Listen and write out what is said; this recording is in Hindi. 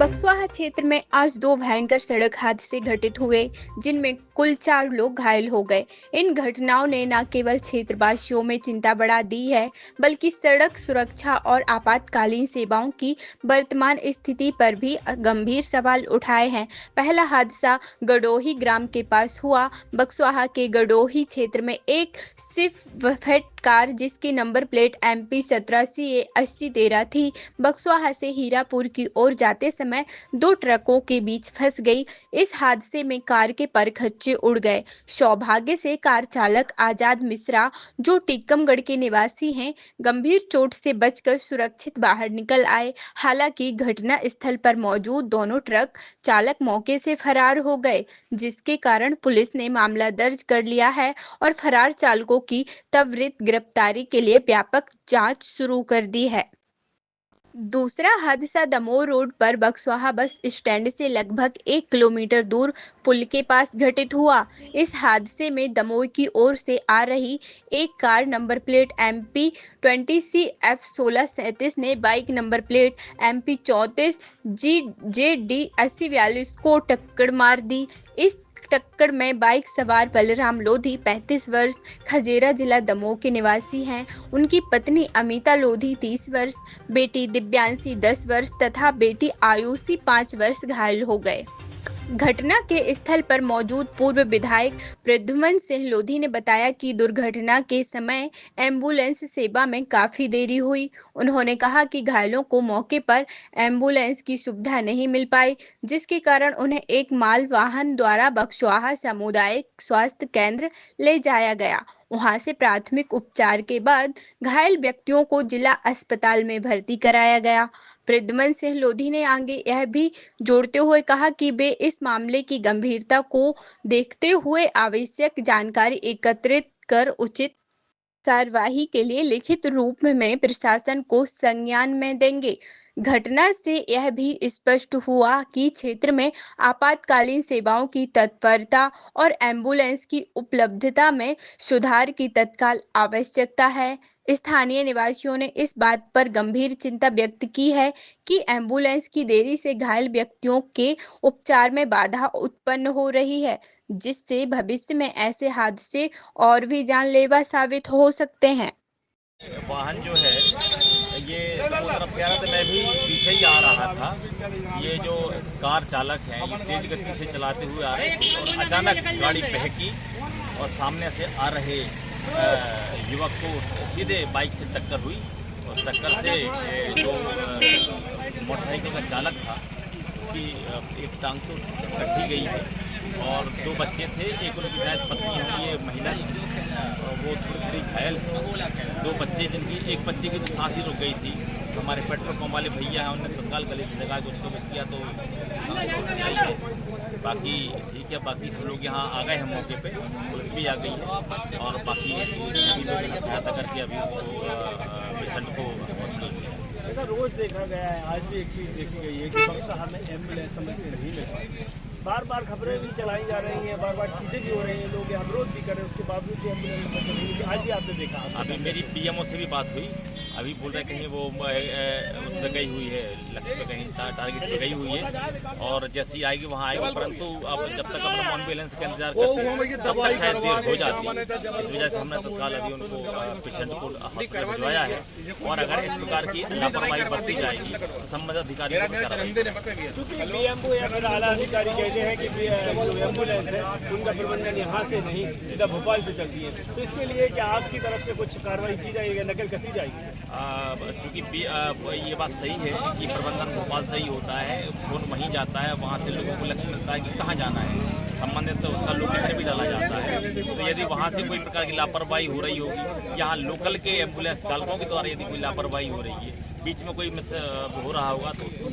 बक्सवाहा क्षेत्र में आज दो भयंकर सड़क हादसे घटित हुए, जिनमें कुल 4 लोग घायल हो गए। इन घटनाओं ने न केवल क्षेत्रवासियों में चिंता बढ़ा दी है, बल्कि सड़क सुरक्षा और आपातकालीन सेवाओं की वर्तमान स्थिति पर भी गंभीर सवाल उठाए हैं। पहला हादसा गडोही ग्राम के पास हुआ। बक्सवाहा के गडोही क्षेत्र में एक स्विफ्ट कार, जिसकी नंबर प्लेट MP 87A8013 थी, बक्सवाहा से हीरापुर की ओर जाते समय दो ट्रकों के बीच फंस गई। इस हादसे में कार के परखच्चे उड़ गए। सौभाग्य से कार चालक आजाद मिश्रा, जो टीकमगढ़ के निवासी हैं, गंभीर चोट से बचकर सुरक्षित बाहर निकल आए। हालांकि घटना स्थल पर मौजूद दोनों ट्रक चालक मौके से फरार हो गए, जिसके कारण पुलिस ने मामला दर्ज कर लिया है और फरार चालकों की त्वरित गिरफ्तारी के लिए व्यापक जांच शुरू कर दी है। दूसरा हादसा दमोह रोड पर बक्सवाहा बस स्टैंड से लगभग 1 किलोमीटर दूर पुल के पास घटित हुआ। इस हादसे में दमोह की ओर से आ रही एक car number plate MP 20CF1637 ने bike number plate MP 34GJD 8042 को टक्कर मार दी। इस टक्कर में बाइक सवार बलराम लोधी 35 वर्ष खजेरा जिला दमोह के निवासी हैं। उनकी पत्नी अमिता लोधी 30 वर्ष, बेटी दिव्यांशी 10 वर्ष तथा बेटी आयुषी 5 वर्ष घायल हो गए। घटना के स्थल पर मौजूद पूर्व विधायक प्रद्युमन सिंह लोधी ने बताया कि दुर्घटना के समय एम्बुलेंस सेवा में काफी देरी हुई। उन्होंने कहा कि घायलों को मौके पर एम्बुलेंस की सुविधा नहीं मिल पाई, जिसके कारण उन्हें एक माल वाहन द्वारा बक्सवाहा सामुदायिक स्वास्थ्य केंद्र ले जाया गया। वहां से प्राथमिक उपचार के बाद घायल व्यक्तियों को जिला अस्पताल में भर्ती कराया गया। प्रद्युमन सिंह लोधी ने आगे यह भी जोड़ते हुए कहा कि वे इस मामले की गंभीरता को देखते हुए आवश्यक जानकारी एकत्रित कर उचित कार्यवाही के लिए लिखित रूप में प्रशासन को संज्ञान में देंगे। घटना से यह भी स्पष्ट हुआ कि क्षेत्र में आपातकालीन सेवाओं की तत्परता और एम्बुलेंस की उपलब्धता में सुधार की तत्काल आवश्यकता है। स्थानीय निवासियों ने इस बात पर गंभीर चिंता व्यक्त की है कि एम्बुलेंस की देरी से घायल व्यक्तियों के उपचार में बाधा उत्पन्न हो रही है, जिससे भविष्य में ऐसे हादसे और भी जानलेवा साबित हो सकते हैं। वाहन जो है ये दो तरफ कह रहा था, मैं भी पीछे ही आ रहा था। ये जो कार चालक हैं ये तेज गति से चलाते हुए आ रहे थे और अचानक गाड़ी बहकी और सामने से आ रहे युवक को सीधे बाइक से टक्कर हुई और टक्कर से जो मोटरसाइकिल का चालक था उसकी एक टांग तो कटी गई है और दो बच्चे थे, एक उनकी शायद पत्नी होगी, ये महिला वो थोड़ी घायल है। दो बच्चे जिनकी एक बच्चे की तो सांस ही रुक गई थी। हमारे पेट्रोल पंप वाले भैया हैं, उन्होंने तत्काल गले से लगा के उसको बच किया तो बाकी ठीक है। बाकी सब लोग यहाँ आ गए हैं मौके पे, पुलिस भी आ गई है और बाकी सभी लोग सहायता करके अभी पेशेंट को हॉस्पिटल किया। ऐसा रोज देखा गया है, आज भी एक चीज़ देखी गई है कि बक्सवाहा में एम्बुलेंस समय से नहीं मिल पाती। बार बार खबरें भी चलाई जा रही हैं, बार बार चीज़ें भी हो रही हैं, लोग अवरोध भी कर रहे हैं, उसके बावजूद भी एम्बुलेंस नहीं मिली। आज भी आपने देखा। अभी मेरी PMO से भी बात हुई, अभी बोल रहे कहीं वो उस पर गई हुई है, लक्ष्य पे कहीं टारगेट पे गई हुई है और जैसे ही आएगी वहाँ आएगी, परंतु अब जब तक अपना एम्बुलेंस का इंतजार करते हैं तब तक शायद देर हो जाती है। इस वजह से हमने तत्काल अभी उनको पेशेंट को हॉस्पिटल भिजवाया है और अगर इस प्रकार की लापरवाही बरती जाएगी तो संबंधित अधिकारियों को कार्रवाई। क्योंकि BMO या फिर आला अधिकारी कहते हैं कि जो एम्बुलेंस है उनका प्रबंधन यहाँ से नहीं सीधा भोपाल से चलती है, तो इसके लिए क्या आपकी तरफ से कुछ कार्रवाई की जाएगी, नकल कसी जाएगी? चूँकि ये बात सही है कि प्रबंधन भोपाल से ही होता है, फोन वहीं जाता है, वहाँ से लोगों को लक्ष्य मिलता है कि कहाँ जाना है, संबंधित तो उसका लोकेशन भी डाला जाता है। तो यदि वहाँ से कोई प्रकार की लापरवाही हो रही होगी, यहाँ लोकल के एम्बुलेंस चालकों के द्वारा यदि कोई लापरवाही हो रही है, बीच में कोई मिस हो रहा होगा तो उसको